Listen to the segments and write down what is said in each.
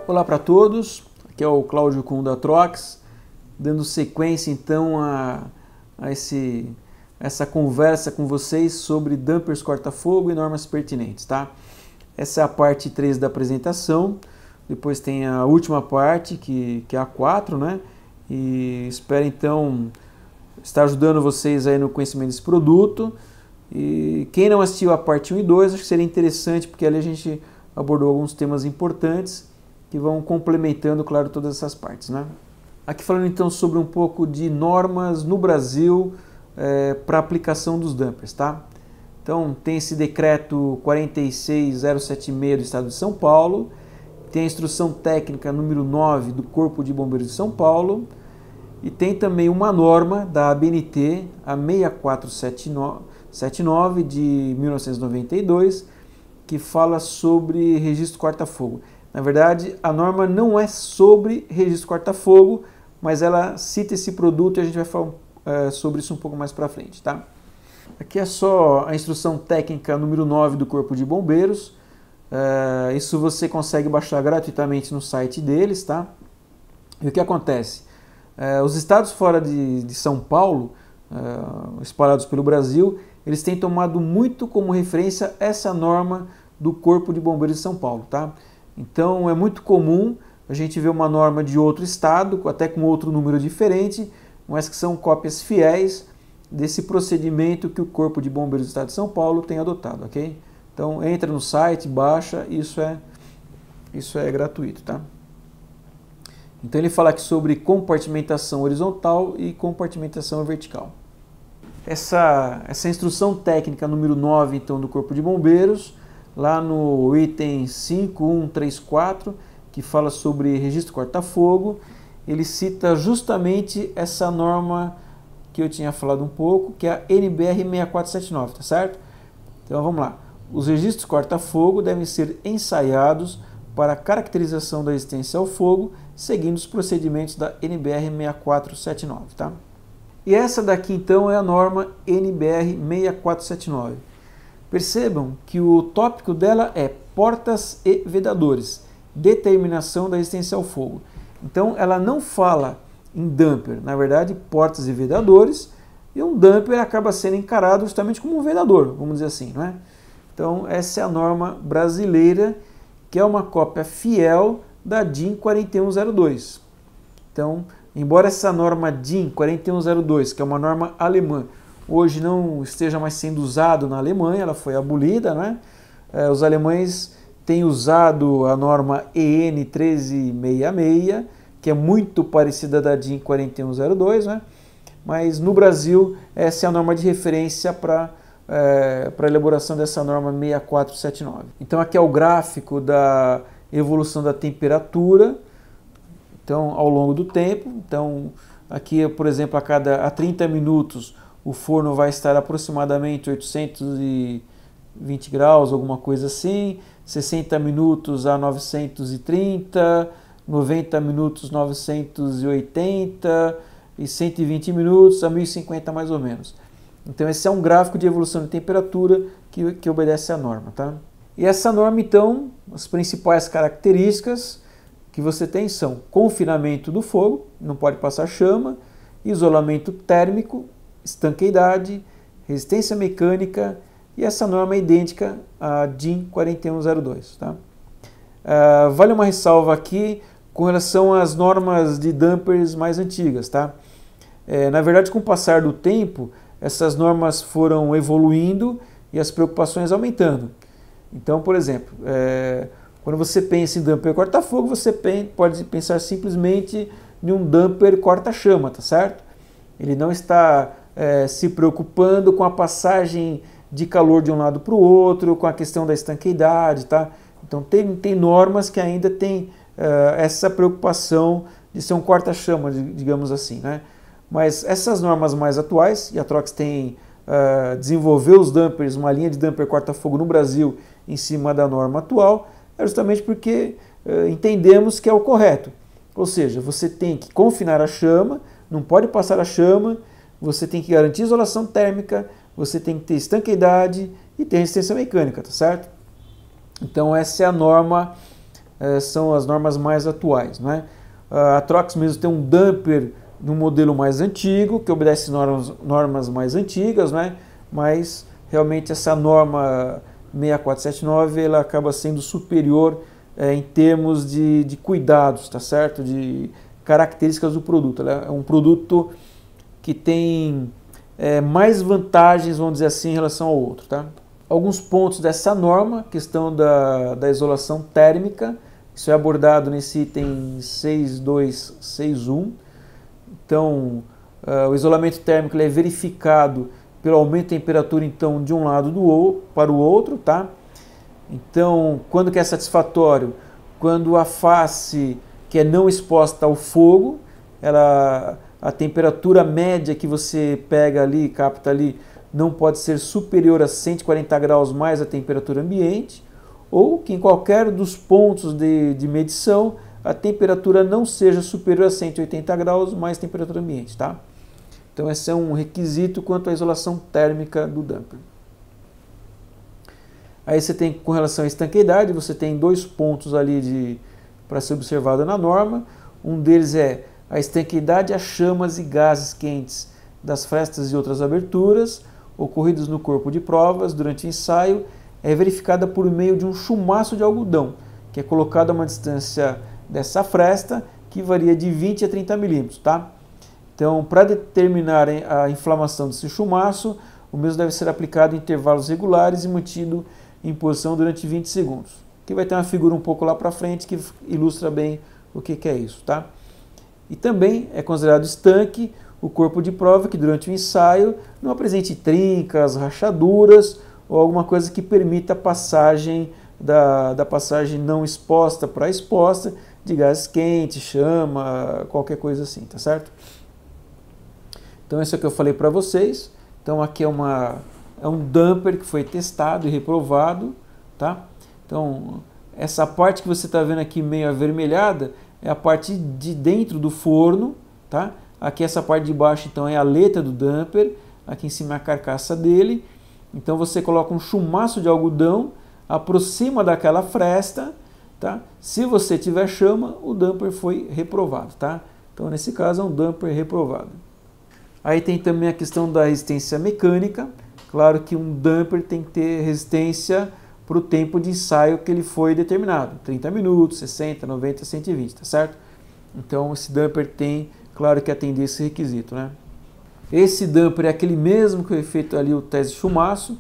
Olá para todos, aqui é o Cláudio Kuhn da Trox, dando sequência então a essa conversa com vocês sobre dampers corta-fogo e normas pertinentes, tá? Essa é a parte 3 da apresentação, depois tem a última parte, que é a 4, né? E espero então estar ajudando vocês aí no conhecimento desse produto. E quem não assistiu a parte 1 e 2, acho que seria interessante, porque ali a gente abordou alguns temas importantes que vão complementando, claro, todas essas partes, né? Aqui falando então sobre um pouco de normas no Brasil para aplicação dos dampers, tá? Então tem esse decreto 46076 do Estado de São Paulo, tem a instrução técnica número 9 do Corpo de Bombeiros de São Paulo e tem também uma norma da ABNT, a 6479 de 1992, que fala sobre registro corta-fogo. Na verdade, a norma não é sobre registro corta-fogo, mas ela cita esse produto e a gente vai falar sobre isso um pouco mais para frente, tá? Aqui é só a instrução técnica número 9 do Corpo de Bombeiros. Isso você consegue baixar gratuitamente no site deles, tá? E o que acontece? Os estados fora de São Paulo, espalhados pelo Brasil, eles têm tomado muito como referência essa norma do Corpo de Bombeiros de São Paulo, tá? Então é muito comum a gente ver uma norma de outro estado, até com outro número diferente, mas que são cópias fiéis desse procedimento que o Corpo de Bombeiros do Estado de São Paulo tem adotado, ok? Então entra no site, baixa, isso é gratuito, tá? Então ele fala aqui sobre compartimentação horizontal e compartimentação vertical. Essa instrução técnica número 9 então, do Corpo de Bombeiros, lá no item 5134, que fala sobre registro corta-fogo, ele cita justamente essa norma que eu tinha falado um pouco, que é a NBR 6479, tá certo? Então vamos lá. Os registros corta-fogo devem ser ensaiados para caracterização da resistência ao fogo, seguindo os procedimentos da NBR 6479, tá? E essa daqui então é a norma NBR 6479. Percebam que o tópico dela é portas e vedadores, determinação da resistência ao fogo. Então ela não fala em damper, na verdade portas e vedadores, e um damper acaba sendo encarado justamente como um vedador, vamos dizer assim, não é? Então essa é a norma brasileira, que é uma cópia fiel da DIN 4102. Então, embora essa norma DIN 4102, que é uma norma alemã, hoje não esteja mais sendo usado na Alemanha, ela foi abolida, né? Os alemães têm usado a norma EN 1366, que é muito parecida da DIN 4102, né? Mas no Brasil essa é a norma de referência para a elaboração dessa norma 6479. Então aqui é o gráfico da evolução da temperatura, então ao longo do tempo. Então aqui, por exemplo, a 30 minutos o forno vai estar aproximadamente 820 graus, alguma coisa assim, 60 minutos a 930, 90 minutos 980 e 120 minutos a 1050 mais ou menos. Então esse é um gráfico de evolução de temperatura que obedece à norma, tá? E essa norma então, as principais características que você tem são confinamento do fogo, não pode passar chama, isolamento térmico, estanqueidade, resistência mecânica, e essa norma é idêntica à DIN 4102, tá? Vale uma ressalva aqui com relação às normas de dampers mais antigas, tá? Na verdade, com o passar do tempo, essas normas foram evoluindo e as preocupações aumentando. Então, por exemplo, quando você pensa em damper corta-fogo, você pode pensar simplesmente em um damper corta-chama, tá certo? Ele não está se preocupando com a passagem de calor de um lado para o outro, com a questão da estanqueidade, tá? Então tem normas que ainda tem essa preocupação de ser um corta-chama, digamos assim, né? Mas essas normas mais atuais, e a Trox tem desenvolveu os dampers, uma linha de damper corta-fogo no Brasil em cima da norma atual, é justamente porque entendemos que é o correto. Ou seja, você tem que confinar a chama, não pode passar a chama, você tem que garantir isolação térmica, você tem que ter estanqueidade e ter resistência mecânica, tá certo? Então essa é a norma são as normas mais atuais, né? A Trox mesmo tem um dumper no modelo mais antigo, que obedece normas mais antigas, né? Mas realmente essa norma 6479 ela acaba sendo superior em termos de cuidados, tá certo? De características do produto. Ela é um produto que tem mais vantagens, vamos dizer assim, em relação ao outro, tá? Alguns pontos dessa norma, questão da isolação térmica, isso é abordado nesse item 6261. Então, o isolamento térmico ele é verificado pelo aumento de temperatura então, de um lado para o outro, tá? Então, quando que é satisfatório? Quando a face que é não exposta ao fogo, a temperatura média que você pega ali, capta ali, não pode ser superior a 140 graus mais a temperatura ambiente, ou que em qualquer dos pontos de medição a temperatura não seja superior a 180 graus mais temperatura ambiente, tá? Então esse é um requisito quanto à isolação térmica do dumper. Aí você tem, com relação à estanqueidade, você tem dois pontos ali para ser observado na norma. Um deles é a estanqueidade a chamas e gases quentes das frestas e outras aberturas ocorridas no corpo de provas durante o ensaio é verificada por meio de um chumaço de algodão, que é colocado a uma distância dessa fresta que varia de 20 a 30 milímetros, tá? Então, para determinar a inflamação desse chumaço, o mesmo deve ser aplicado em intervalos regulares e mantido em posição durante 20 segundos. Aqui vai ter uma figura um pouco lá para frente que ilustra bem o que é isso, tá? E também é considerado estanque o corpo de prova que durante o ensaio não apresente trincas, rachaduras ou alguma coisa que permita a passagem da passagem não exposta para exposta de gases quentes, chama, qualquer coisa assim, tá certo? Então isso é o que eu falei para vocês. Então aqui é um dumper que foi testado e reprovado, tá? Então essa parte que você está vendo aqui meio avermelhada é a parte de dentro do forno, tá? Aqui essa parte de baixo então é a aleta do dumper, aqui em cima é a carcaça dele. Então você coloca um chumaço de algodão, aproxima daquela fresta, tá? Se você tiver chama, o dumper foi reprovado, tá? Então nesse caso é um dumper reprovado. Aí tem também a questão da resistência mecânica. Claro que um dumper tem que ter resistência para o tempo de ensaio que ele foi determinado, 30 minutos, 60, 90, 120, tá certo? Então esse dumper tem, claro, que atender esse requisito, né? Esse dumper é aquele mesmo que foi feito ali o teste de chumaço.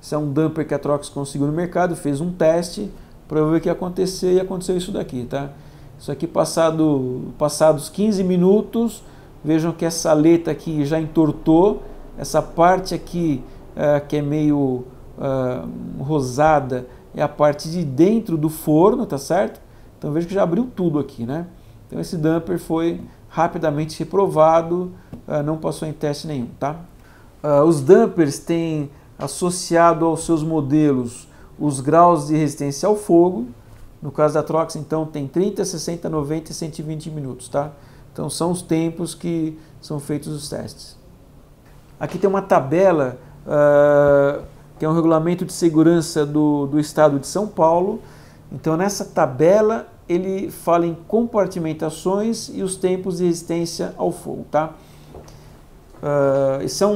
Esse é um dumper que a Trox conseguiu no mercado, fez um teste para ver o que ia acontecer e aconteceu isso daqui, tá? Isso aqui passados 15 minutos, vejam que essa aleta aqui já entortou, essa parte aqui que é meio rosada é a parte de dentro do forno, tá certo? Então veja que já abriu tudo aqui, né? Então esse dumper foi rapidamente reprovado, não passou em teste nenhum, tá? Os dumpers têm associado aos seus modelos os graus de resistência ao fogo. No caso da Trox, então, tem 30, 60, 90 e 120 minutos, tá? Então são os tempos que são feitos os testes. Aqui tem uma tabela que é um regulamento de segurança do Estado de São Paulo. Então nessa tabela ele fala em compartimentações e os tempos de resistência ao fogo, tá? Isso é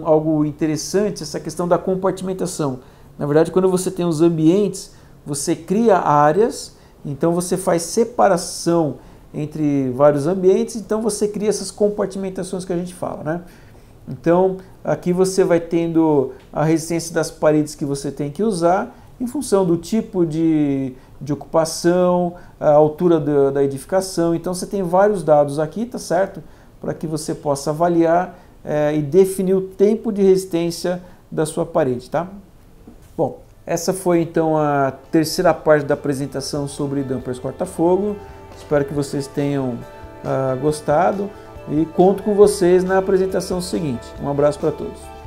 algo interessante, essa questão da compartimentação. Na verdade, quando você tem os ambientes, você cria áreas, então você faz separação entre vários ambientes, então você cria essas compartimentações que a gente fala, né? Então, aqui você vai tendo a resistência das paredes que você tem que usar, em função do tipo de ocupação, a altura da edificação. Então você tem vários dados aqui, tá certo? Para que você possa avaliar e definir o tempo de resistência da sua parede, tá? Bom, essa foi então a terceira parte da apresentação sobre dampers corta-fogo. Espero que vocês tenham gostado e conto com vocês na apresentação seguinte. Um abraço para todos.